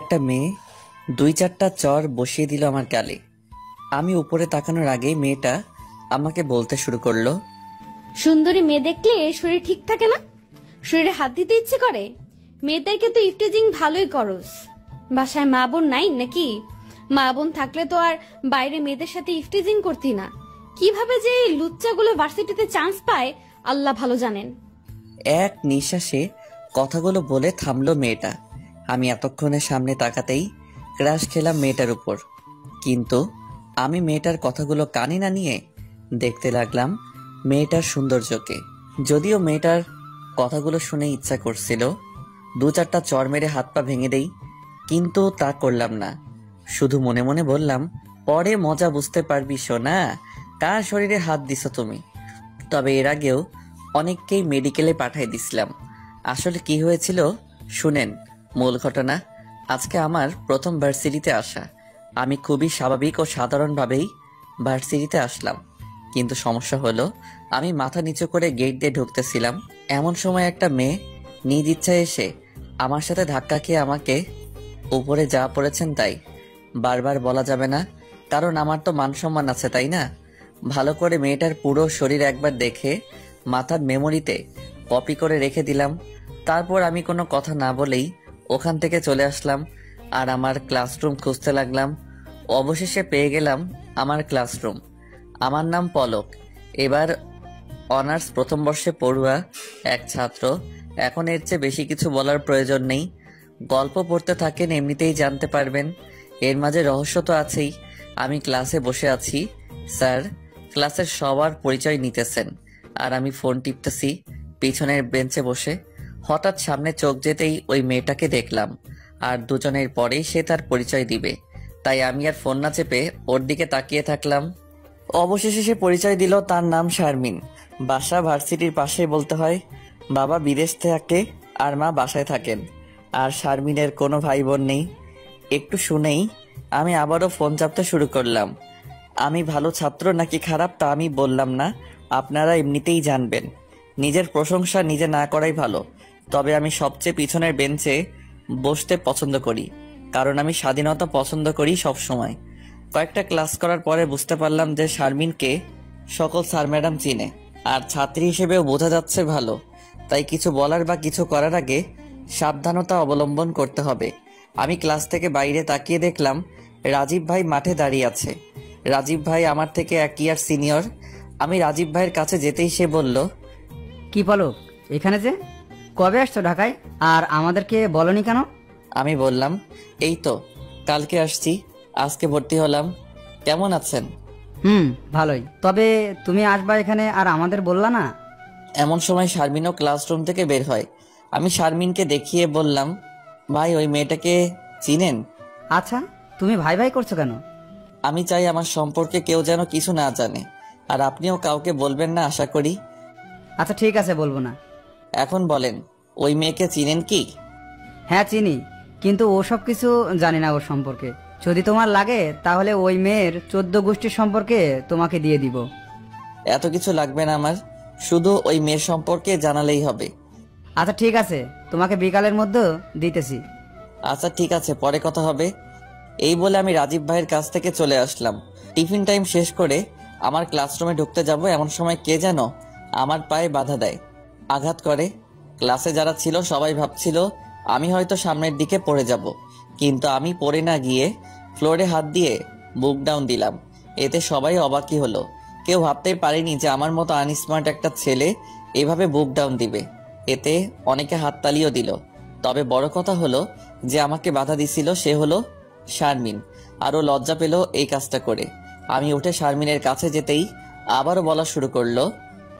একটা মেয়ে 2-4টা চর বসিয়ে দিল আমার গালে। আমি উপরে তাকানোর আগেই মেয়েটা আমাকে বলতে শুরু করলো, সুন্দরী মেয়ে দেখলে শরীর ঠিক থাকে না? শরীরে হাত দিতে ইচ্ছে করে? মেয়েদেরকে তো ইফটিজিং ভালোই করস। বাসায় মা বোন নাই নাকি? মা বোন থাকলে তো আর বাইরে মেয়েদের সাথে ইফটিজিং করতি না। কিভাবে যে এই লুচ্চাগুলো ভার্সিটিতে চান্স পায় আল্লাহ ভালো জানেন। এক নিঃশ্বাসে কথাগুলো বলে থামলো মেয়েটা। আমি এতক্ষণে সামনে তাকাতেই ক্রাশ খেলাম মেয়েটার উপর। কিন্তু আমি মেয়েটার কথাগুলো কানে না নিয়ে দেখতে লাগলাম মেয়েটার সৌন্দর্যকে। যদিও মেয়েটার কথাগুলো শুনে ইচ্ছা করছিল 2-4টা চর মেরে হাত পা ভেঙে দেই, কিন্তু তা করলাম না। শুধু মনে মনে বললাম, পরে মজা বুঝতে পারবি সোনা, কার শরীরে হাত দিছো তুমি। তবে এর আগেও অনেককেই মেডিকেলে পাঠিয়ে দিছিলাম। আসলে কি হয়েছিল শুনেন। মূল ঘটনা, আজকে আমার প্রথম ভার্সিটিতে আসা। আমি খুবই স্বাভাবিক ও সাধারণভাবেই ভার্সিটিতে আসলাম, কিন্তু সমস্যা হলো আমি মাথা নিচু করে গেট দিয়ে ঢুকতেছিলাম, এমন সময় একটা মেয়ে নিজ ইচ্ছায় এসে আমার সাথে ধাক্কা খেয়ে আমাকে, উপরে যা পড়েছেন তাই বারবার বলা যাবে না, কারণ আমার তো মান সম্মান আছে তাই না। ভালো করে মেয়েটার পুরো শরীর একবার দেখে মাথার মেমোরিতে কপি করে রেখে দিলাম। তারপর আমি কোনো কথা না বলেই ওখান থেকে চলে আসলাম আর আমার ক্লাসরুম খুঁজতে লাগলাম। অবশেষে পেয়ে গেলাম আমার ক্লাসরুম। আমার নাম পলক, এবার অনার্স প্রথম বর্ষে পড়ুয়া এক ছাত্র। এখন এর চেয়ে বেশি কিছু বলার প্রয়োজন নেই। গল্প পড়তে থাকেন, এমনিতেই জানতে পারবেন। এর মাঝে রহস্য তো আছেই। আমি ক্লাসে বসে আছি, স্যার ক্লাসের সবার পরিচয় নিতেছেন আর আমি ফোন টিপতেছি পিছনের বেঞ্চে বসে। হঠাৎ সামনে চোখ যেতেই ওই মেয়েটাকে দেখলাম, আর দুজনের পরেই সে তার পরিচয় দিবে, তাই আমি আর ফোন না চেপে ওর দিকে তাকিয়ে থাকলাম। অবশেষে সে পরিচয় দিল, তার নাম শারমিন। বাসা ভার্সিটির পাশে বলতে হয়। বাবা বিদেশ থাকে আর মা বাসায় থাকেন। আর শারমিনের কোনো ভাই বোন নেই। একটু শুনেই আমি আবারও ফোন চাপতে শুরু করলাম। আমি ভালো ছাত্র নাকি খারাপ তা আমি বললাম না, আপনারা এমনিতেই জানবেন। নিজের প্রশংসা নিজে না করাই ভালো। তবে আমি সবচেয়ে পিছনের বেঞ্চে বসতে পছন্দ করি, কারণ আমি স্বাধীনতা পছন্দ করি সব সময়। কয়েকটা ক্লাস করার পরে বুঝতে পারলাম যে শারমিনকে সকল স্যার ম্যাডাম চিনে, আর ছাত্রী হিসেবেও বোঝা যাচ্ছে ভালো। তাই কিছু বলার বা কিছু করার আগে সাবধানতা অবলম্বন করতে হবে। আমি ক্লাস থেকে বাইরে তাকিয়ে দেখলাম রাজীব ভাই মাঠে দাঁড়িয়ে আছে। রাজীব ভাই আমার থেকে 1 ইয়ার সিনিয়র। আমি রাজীব ভাইয়ের কাছে যেতেই সে বলল, কি পলক, এখানে যে কবে আসছো ঢাকায়, আর আমাদেরকে বলনি কেন? আমি বললাম, এই তো কালকে আসছি, আজকে ভর্তি হলাম। কেমন আছেন? ভালোই। তবে তুমি আসবা এখানে আর আমাদের বললা না? এমন সময় শারমিনও ক্লাসরুম থেকে বের হয়। আমি শারমিনকে দেখিয়ে বললাম, ভাই ওই মেয়েটাকে চিনেন? আচ্ছা, তুমি ভাই ভাই করছো কেন? আমি চাই আমার সম্পর্কে কেউ যেন কিছু না জানে, আর আপনিও কাউকে বলবেন না আশা করি। আচ্ছা ঠিক আছে, বলবো না। এখন বলেন, ওই মেয়েকে চিনেন কি? হ্যাঁ চিনি, কিন্তু ও সব কিছু জানি না ওর সম্পর্কে। যদি তোমার লাগে তাহলে ওই মেয়ের 14 গোষ্ঠীর সম্পর্কে তোমাকে দিয়ে দিব। এত কিছু লাগবে না আমার, শুধু ওই মেয়ের সম্পর্কে জানালেই হবে। আচ্ছা ঠিক আছে, তোমাকে বিকালের মধ্যে দিতেছি। আচ্ছা ঠিক আছে, পরে কথা হবে। এই বলে আমি রাজীব ভাইয়ের কাছ থেকে চলে আসলাম। টিফিন টাইম শেষ করে আমার ক্লাসরুমে ঢুকতে যাব, এমন সময় কে যেন আমার পায়ে বাধা দেয়, আঘাত করে। ক্লাসে যারা ছিল সবাই ভাবছিল আমি হয়তো সামনের দিকে পড়ে যাব, কিন্তু আমি পড়ে না গিয়ে ফ্লোরে হাত দিয়ে বুক ডাউন দিলাম। এতে সবাই অবাকই হলো। কেউ ভাবতেই পারেনি যে আমার মতো আনস্মার্ট একটা ছেলে এভাবে বুক ডাউন দিবে। এতে অনেকে হাততালিও দিল। তবে বড় কথা হলো যে আমাকে বাধা দিছিল সে হলো শারমিন, আরও লজ্জা পেল এই কাজটা করে। আমি উঠে শারমিনের কাছে যেতেই আবারও বলা শুরু করলো,